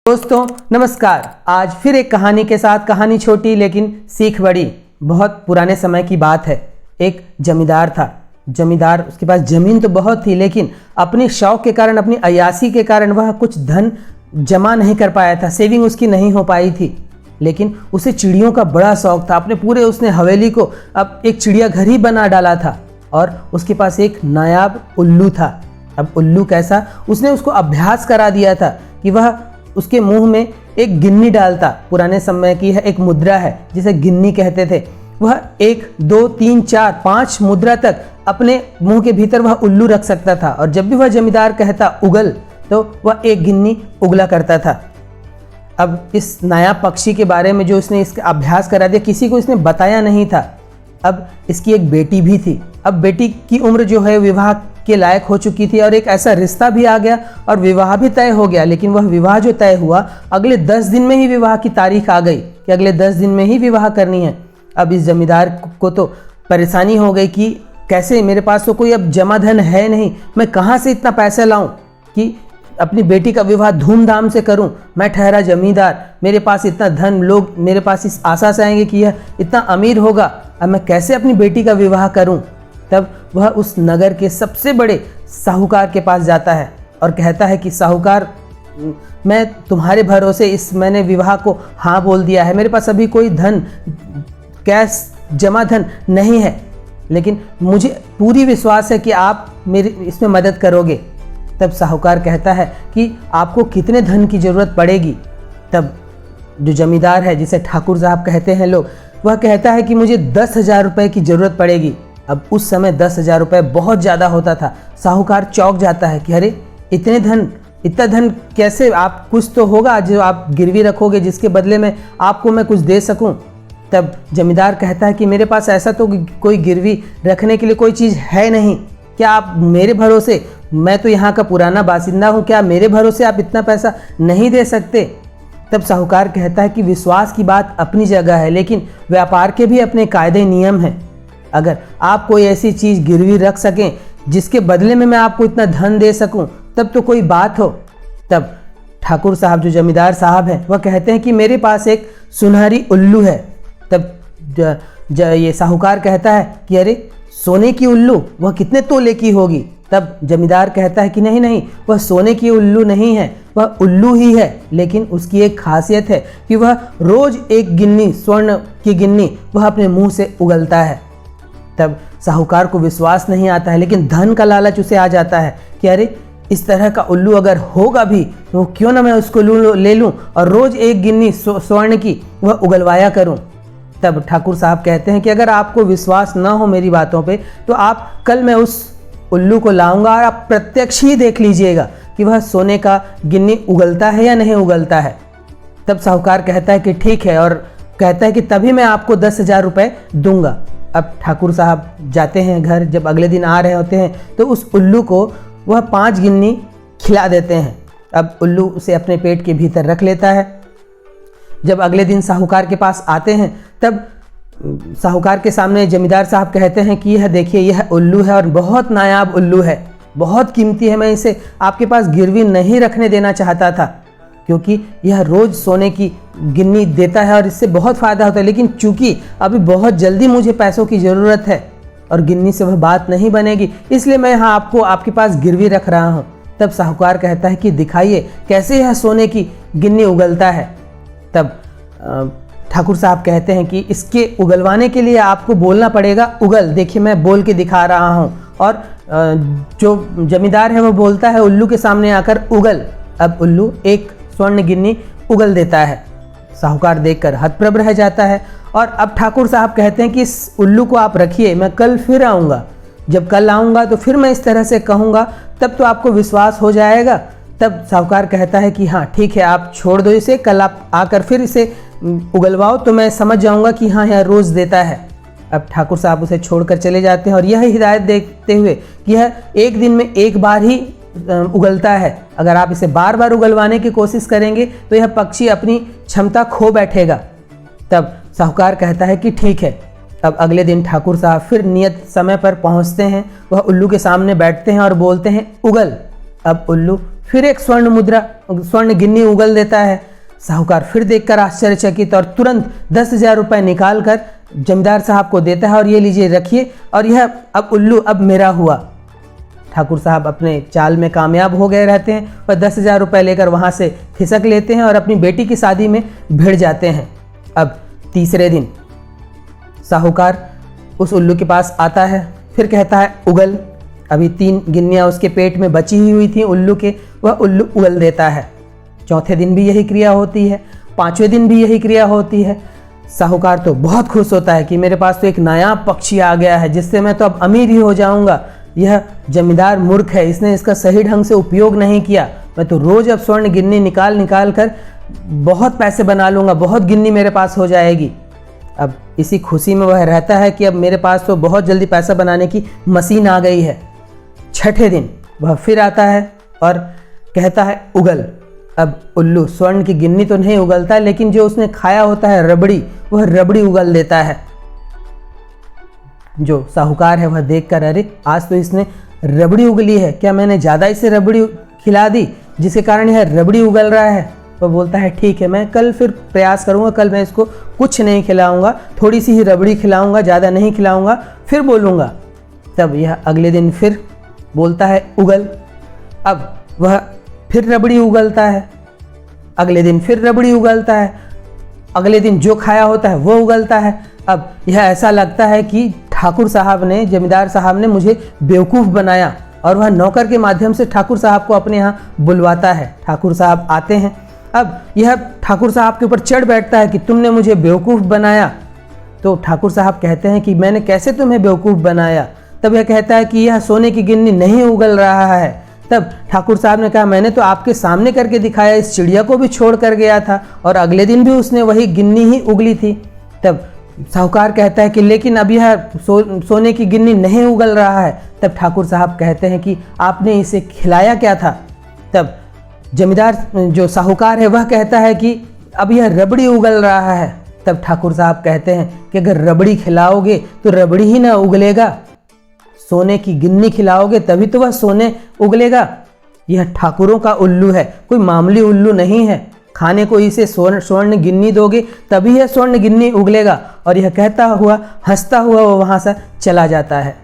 दोस्तों नमस्कार। आज फिर एक कहानी के साथ, कहानी छोटी लेकिन सीख बड़ी। बहुत पुराने समय की बात है। एक जमींदार था। जमींदार, उसके पास ज़मीन तो बहुत थी, लेकिन अपने शौक के कारण, अपनी अय्यासी के कारण वह कुछ धन जमा नहीं कर पाया था। सेविंग उसकी नहीं हो पाई थी। लेकिन उसे चिड़ियों का बड़ा शौक था। अपने पूरे उसने हवेली को अब एक चिड़ियाघर ही बना डाला था। और उसके पास एक नायाब उल्लू था। अब उल्लू कैसा, उसने उसको अभ्यास करा दिया था कि वह उसके मुंह में एक गिन्नी डालता। पुराने समय की है एक मुद्रा है जिसे गिन्नी कहते थे। वह 1, 2, 3, 4, 5 मुद्रा तक अपने मुंह के भीतर वह उल्लू रख सकता था। और जब भी वह जमींदार कहता उगल, तो वह एक गिन्नी उगला करता था। अब इस नायाब पक्षी के बारे में जो इसने इसका अभ्यास करा दिया, किसी को इसने बताया नहीं था। अब इसकी एक बेटी भी थी। अब बेटी की उम्र जो है विवाह के लायक हो चुकी थी और एक ऐसा रिश्ता भी आ गया और विवाह भी तय हो गया। लेकिन वह विवाह जो तय हुआ, अगले 10 दिन में ही विवाह की तारीख आ गई कि अगले 10 दिन में ही विवाह करनी है। अब इस जमींदार को तो परेशानी हो गई कि कैसे, मेरे पास तो कोई अब जमा धन है नहीं, मैं कहाँ से इतना पैसा लाऊं कि अपनी बेटी का विवाह धूमधाम से करूं। मैं ठहरा जमींदार, मेरे पास इतना धन, लोग मेरे पास इस आशा से आएंगे कि यह इतना अमीर होगा, अब मैं कैसे अपनी बेटी का विवाह करूं। तब वह उस नगर के सबसे बड़े साहूकार के पास जाता है और कहता है कि साहूकार, मैं तुम्हारे भरोसे मैंने विवाह को हाँ बोल दिया है। मेरे पास अभी कोई धन, कैश जमा धन नहीं है, लेकिन मुझे पूरी विश्वास है कि आप मेरी इसमें मदद करोगे। तब साहूकार कहता है कि आपको कितने धन की ज़रूरत पड़ेगी। तब जो जमींदार है, जिसे ठाकुर साहब कहते हैं लोग, वह कहता है कि मुझे 10,000 रुपये की ज़रूरत पड़ेगी। अब उस समय 10,000 रुपये बहुत ज़्यादा होता था। साहूकार चौंक जाता है कि अरे इतना धन कैसे, आप कुछ तो होगा जो आप गिरवी रखोगे जिसके बदले में आपको मैं कुछ दे सकूं। तब जमींदार कहता है कि मेरे पास ऐसा तो कोई गिरवी रखने के लिए कोई चीज़ है नहीं। क्या आप मेरे भरोसे, मैं तो यहाँ का पुराना बासिंदा हूँ, क्या मेरे भरोसे आप इतना पैसा नहीं दे सकते। तब साहूकार कहता है कि विश्वास की बात अपनी जगह है, लेकिन व्यापार के भी अपने कायदे नियम हैं। अगर आप कोई ऐसी चीज़ गिरवी रख सकें जिसके बदले में मैं आपको इतना धन दे सकूं, तब तो कोई बात हो। तब ठाकुर साहब, जो जमींदार साहब हैं, वह कहते हैं कि मेरे पास एक सुनहरी उल्लू है। तब ये साहूकार कहता है कि अरे सोने की उल्लू, वह कितने तोले की होगी। तब जमींदार कहता है कि नहीं, वह सोने की उल्लू नहीं है, वह उल्लू ही है, लेकिन उसकी एक खासियत है कि वह रोज़ एक गिन्नी, स्वर्ण की गिन्नी, वह अपने मुंह से उगलता है। तब साहूकार को विश्वास नहीं आता है, लेकिन धन का लालच उसे आ जाता है कि अरे इस तरह का उल्लू अगर होगा भी तो क्यों ना मैं उसको ले लूं और रोज़ एक गिन्नी स्वर्ण की वह उगलवाया करूं। तब ठाकुर साहब कहते हैं कि अगर आपको विश्वास ना हो मेरी बातों पे, तो आप कल मैं उस उल्लू को लाऊंगा और आप प्रत्यक्ष ही देख लीजिएगा कि वह सोने का गिन्नी उगलता है या नहीं उगलता है। तब साहूकार कहता है कि ठीक है, और कहता है कि तभी मैं आपको 10,000 रुपये दूंगा। अब ठाकुर साहब जाते हैं घर। जब अगले दिन आ रहे होते हैं तो उस उल्लू को वह 5 गिन्नी खिला देते हैं। अब उल्लू उसे अपने पेट के भीतर रख लेता है। जब अगले दिन साहूकार के पास आते हैं, तब साहूकार के सामने जमींदार साहब कहते हैं कि यह देखिए, यह उल्लू है और बहुत नायाब उल्लू है, बहुत कीमती है। मैं इसे आपके पास गिरवी नहीं रखने देना चाहता था, क्योंकि यह रोज़ सोने की गिन्नी देता है और इससे बहुत फ़ायदा होता है। लेकिन चूंकि अभी बहुत जल्दी मुझे पैसों की ज़रूरत है और गिन्नी से वह बात नहीं बनेगी, इसलिए मैं यहाँ आपके पास गिरवी रख रहा हूँ। तब साहूकार कहता है कि दिखाइए कैसे यह सोने की गिन्नी उगलता है। तब ठाकुर साहब कहते हैं कि इसके उगलवाने के लिए आपको बोलना पड़ेगा उगल। देखिए मैं बोल के दिखा रहा हूँ। और जो जमींदार है वो बोलता है उल्लू के सामने आकर उगल। अब उल्लू एक स्वर्ण गिन्नी उगल देता है। साहूकार देखकर हतप्रभ रह जाता है। और अब ठाकुर साहब कहते हैं कि इस उल्लू को आप रखिए, मैं कल फिर आऊँगा। जब कल आऊँगा तो फिर मैं इस तरह से कहूँगा, तब तो आपको विश्वास हो जाएगा। तब साहूकार कहता है कि हाँ ठीक है, आप छोड़ दो इसे, कल आप आकर फिर इसे उगलवाओ तो मैं समझ जाऊँगा कि हाँ यह रोज़ देता है। अब ठाकुर साहब उसे छोड़कर चले जाते हैं और यह हिदायत देते हुए कि यह एक दिन में एक बार ही उगलता है। अगर आप इसे बार बार उगलवाने की कोशिश करेंगे तो यह पक्षी अपनी क्षमता खो बैठेगा। तब साहूकार कहता है कि ठीक है, अब अगले दिन ठाकुर साहब फिर नियत समय पर पहुंचते हैं। वह उल्लू के सामने बैठते हैं और बोलते हैं उगल। अब उल्लू फिर एक स्वर्ण गिन्नी उगल देता है। साहूकार फिर देखकर आश्चर्यचकित और तुरंत 10,000 रुपये निकाल कर जमींदार साहब को देता है और ये लीजिए रखिए, और यह अब उल्लू अब मेरा हुआ। ठाकुर साहब अपने चाल में कामयाब हो गए रहते हैं, पर 10,000 रुपये लेकर वहाँ से खिसक लेते हैं और अपनी बेटी की शादी में भिड़ जाते हैं। अब तीसरे दिन साहूकार उस उल्लू के पास आता है, फिर कहता है उगल। अभी 3 गिन्नियाँ उसके पेट में बची हुई थी उल्लू के, वह उल्लू उगल देता है। चौथे दिन भी यही क्रिया होती है, 5वें दिन भी यही क्रिया होती है। साहूकार तो बहुत खुश होता है कि मेरे पास तो एक नायाब पक्षी आ गया है जिससे मैं तो अब अमीर ही हो जाऊंगा। यह जमींदार मूर्ख है, इसने इसका सही ढंग से उपयोग नहीं किया। मैं तो रोज अब स्वर्ण गिन्नी निकाल कर बहुत पैसे बना लूँगा, बहुत गिन्नी मेरे पास हो जाएगी। अब इसी खुशी में वह रहता है कि अब मेरे पास तो बहुत जल्दी पैसा बनाने की मशीन आ गई है। छठे दिन वह फिर आता है और कहता है उगल। अब उल्लू स्वर्ण की गिन्नी तो नहीं उगलता, लेकिन जो उसने खाया होता है रबड़ी, वह रबड़ी उगल देता है। जो साहूकार है वह देखकर, अरे आज तो इसने रबड़ी उगली है, क्या मैंने ज़्यादा इसे रबड़ी खिला दी जिसके कारण यह रबड़ी उगल रहा है? वह बोलता है ठीक है, मैं कल फिर प्रयास करूँगा, कल मैं इसको कुछ नहीं खिलाऊँगा, थोड़ी सी ही रबड़ी खिलाऊँगा, ज़्यादा नहीं खिलाऊँगा, फिर बोलूँगा। तब यह अगले दिन फिर बोलता है उगल। अब वह फिर रबड़ी उगलता है, अगले दिन फिर रबड़ी उगलता है, अगले दिन जो खाया होता है वो उगलता है। अब यह ऐसा लगता है कि ठाकुर साहब ने, जमींदार साहब ने मुझे बेवकूफ़ बनाया, और वह नौकर के माध्यम से ठाकुर साहब को अपने यहाँ बुलवाता है। ठाकुर साहब आते हैं, अब यह ठाकुर साहब के ऊपर चढ़ बैठता है कि तुमने मुझे बेवकूफ़ बनाया। तो ठाकुर साहब कहते हैं कि मैंने कैसे तुम्हें बेवकूफ़ बनाया? तब यह कहता है कि यह सोने की गिन्नी नहीं उगल रहा है। तब ठाकुर साहब ने कहा मैंने तो आपके सामने करके दिखाया, इस चिड़िया को भी छोड़ कर गया था और अगले दिन भी उसने वही गिन्नी ही उगली थी। तब साहूकार कहता है कि लेकिन अब यह सोने की गिन्नी नहीं उगल रहा है। तब ठाकुर साहब कहते हैं कि आपने इसे खिलाया क्या था? तब जमींदार जो साहूकार है वह कहता है कि अब यह रबड़ी उगल रहा है। तब ठाकुर साहब कहते हैं कि अगर रबड़ी खिलाओगे तो रबड़ी ही ना उगलेगा, सोने की गिन्नी खिलाओगे तभी तो वह सोने उगलेगा। यह ठाकुरों का उल्लू है, कोई मामूली उल्लू नहीं है। खाने को इसे स्वर्ण गिन्नी दोगे तभी यह स्वर्ण गिन्नी उगलेगा। और यह कहता हुआ, हंसता हुआ वो वहां से चला जाता है।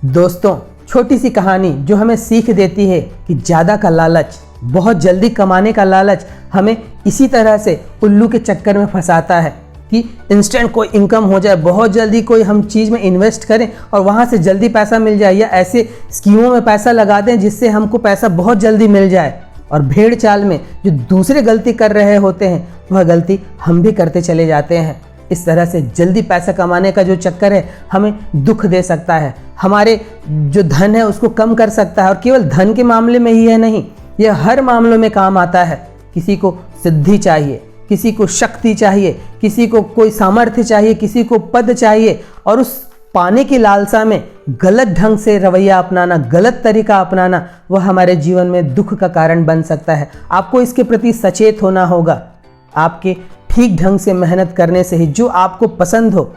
दोस्तों, छोटी सी कहानी जो हमें सीख देती है कि ज़्यादा का लालच, बहुत जल्दी कमाने का लालच हमें इसी तरह से उल्लू के चक्कर में फंसाता है कि इंस्टेंट कोई इनकम हो जाए, बहुत जल्दी कोई हम चीज़ में इन्वेस्ट करें और वहाँ से जल्दी पैसा मिल जाए, या ऐसे स्कीमों में पैसा लगा दें जिससे हमको पैसा बहुत जल्दी मिल जाए। और भेड़ चाल में जो दूसरे गलती कर रहे होते हैं वह गलती हम भी करते चले जाते हैं। इस तरह से जल्दी पैसा कमाने का जो चक्कर है हमें दुख दे सकता है, हमारे जो धन है उसको कम कर सकता है। और केवल धन के मामले में ही है नहीं, यह हर मामलों में काम आता है। किसी को सिद्धि चाहिए, किसी को शक्ति चाहिए, किसी को कोई सामर्थ्य चाहिए, किसी को पद चाहिए, और उस पाने की लालसा में गलत ढंग से रवैया अपनाना, गलत तरीका अपनाना, वह हमारे जीवन में दुख का कारण बन सकता है। आपको इसके प्रति सचेत होना होगा। आपके ठीक ढंग से मेहनत करने से ही जो आपको पसंद हो,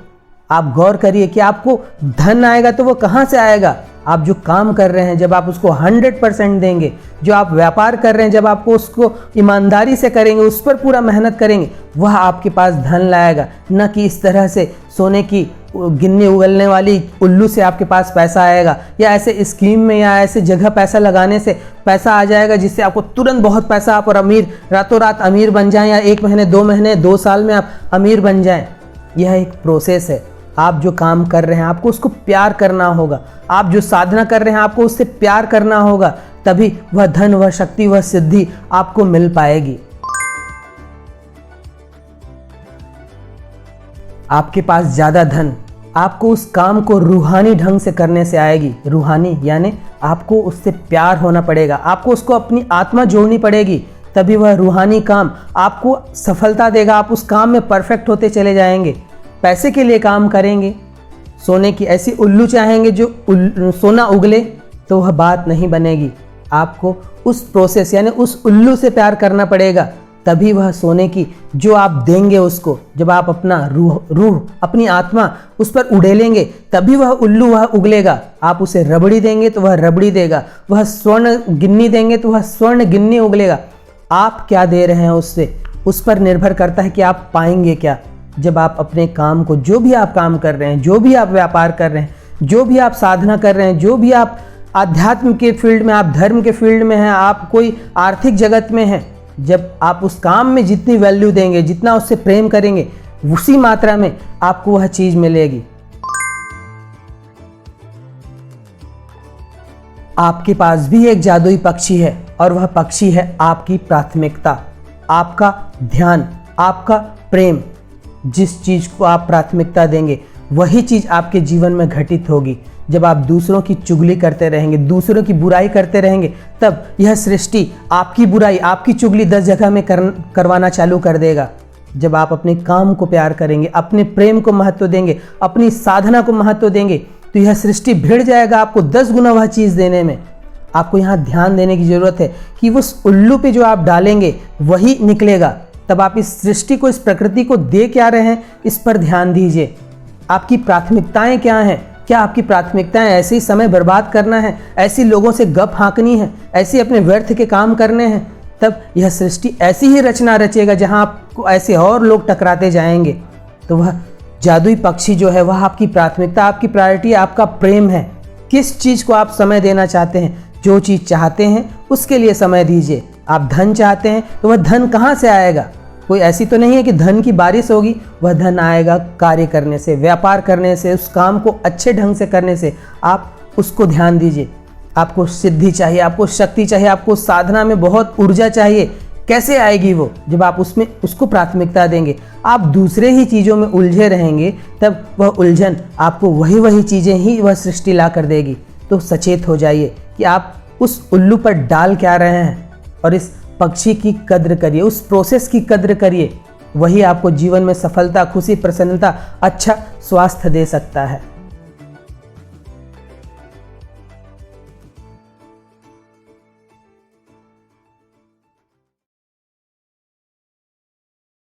आप गौर करिए कि आपको धन आएगा तो वो कहाँ से आएगा? आप जो काम कर रहे हैं जब आप उसको 100% देंगे, जो आप व्यापार कर रहे हैं जब आपको उसको ईमानदारी से करेंगे, उस पर पूरा मेहनत करेंगे, वह आपके पास धन लाएगा। न कि इस तरह से सोने की गिन्नी उगलने वाली उल्लू से आपके पास पैसा आएगा, या ऐसे स्कीम में या ऐसे जगह पैसा लगाने से पैसा आ जाएगा जिससे आपको तुरंत बहुत पैसा, आप और अमीर, रातों रात अमीर बन जाएं, या 1 महीने 2 महीने 2 साल में आप अमीर बन जाएं। यह एक प्रोसेस है। आप जो काम कर रहे हैं आपको उसको प्यार करना होगा। आप जो साधना कर रहे हैं आपको उससे प्यार करना होगा, तभी वह धन, वह शक्ति, वह सिद्धि आपको मिल पाएगी। आपके पास ज़्यादा धन आपको उस काम को रूहानी ढंग से करने से आएगी। रूहानी यानी आपको उससे प्यार होना पड़ेगा, आपको उसको अपनी आत्मा जोड़नी पड़ेगी, तभी वह रूहानी काम आपको सफलता देगा। आप उस काम में परफेक्ट होते चले जाएंगे। पैसे के लिए काम करेंगे, सोने की ऐसी उल्लू चाहेंगे जो सोना उगले, तो वह बात नहीं बनेगी। आपको उस प्रोसेस यानी उस उल्लू से प्यार करना पड़ेगा, तभी वह सोने की जो आप देंगे उसको, जब आप अपना रूह अपनी आत्मा उस पर उड़ेलेंगे तभी वह उल्लू वह उगलेगा। आप उसे रबड़ी देंगे तो वह रबड़ी देगा, वह स्वर्ण गिन्नी देंगे तो वह स्वर्ण गिन्नी उगलेगा। आप क्या दे रहे हैं उससे, उस पर निर्भर करता है कि आप पाएंगे क्या। जब आप अपने काम को, जो भी आप काम कर रहे हैं, जो भी आप व्यापार कर रहे हैं, जो भी आप साधना कर रहे हैं, जो भी आप आध्यात्म के फील्ड में, आप धर्म के फील्ड में हैं, आप कोई आर्थिक जगत में हैं, जब आप उस काम में जितनी वैल्यू देंगे, जितना उससे प्रेम करेंगे, उसी मात्रा में आपको वह चीज मिलेगी। आपके पास भी एक जादुई पक्षी है और वह पक्षी है आपकी प्राथमिकता, आपका ध्यान, आपका प्रेम। जिस चीज को आप प्राथमिकता देंगे वही चीज आपके जीवन में घटित होगी। जब आप दूसरों की चुगली करते रहेंगे, दूसरों की बुराई करते रहेंगे, तब यह सृष्टि आपकी बुराई, आपकी चुगली 10 जगह में करवाना चालू कर देगा। जब आप अपने काम को प्यार करेंगे, अपने प्रेम को महत्व देंगे, अपनी साधना को महत्व देंगे, तो यह सृष्टि भिड़ जाएगा आपको 10 गुना वह चीज़ देने में। आपको यहाँ ध्यान देने की जरूरत है कि उस उल्लू पे जो आप डालेंगे वही निकलेगा। तब आप इस सृष्टि को, इस प्रकृति को दे क्या रहे हैं, इस पर ध्यान दीजिए। आपकी प्राथमिकताएं क्या हैं? क्या आपकी प्राथमिकताएं ऐसे ही समय बर्बाद करना है, ऐसी लोगों से गप हाँकनी है, ऐसे अपने व्यर्थ के काम करने हैं? तब यह सृष्टि ऐसी ही रचना रचेगा जहां आपको ऐसे और लोग टकराते जाएंगे। तो वह जादुई पक्षी जो है वह आपकी प्राथमिकता, आपकी प्रायोरिटी, आपका प्रेम है। किस चीज़ को आप समय देना चाहते हैं? जो चीज़ चाहते हैं उसके लिए समय दीजिए। आप धन चाहते हैं तो वह धन कहाँ से आएगा? कोई ऐसी तो नहीं है कि धन की बारिश होगी। वह धन आएगा कार्य करने से, व्यापार करने से, उस काम को अच्छे ढंग से करने से। आप उसको ध्यान दीजिए। आपको सिद्धि चाहिए, आपको शक्ति चाहिए, आपको साधना में बहुत ऊर्जा चाहिए। कैसे आएगी वो? जब आप उसमें उसको प्राथमिकता देंगे। आप दूसरे ही चीज़ों में उलझे रहेंगे तब वह उलझन आपको वही चीज़ें ही वह सृष्टि ला कर देगी। तो सचेत हो जाइए कि आप उस उल्लू पर डाल क्या रहे हैं और इस पक्षी की कद्र करिए, उस प्रोसेस की कद्र करिए। वही आपको जीवन में सफलता, खुशी, प्रसन्नता, अच्छा स्वास्थ्य दे सकता है।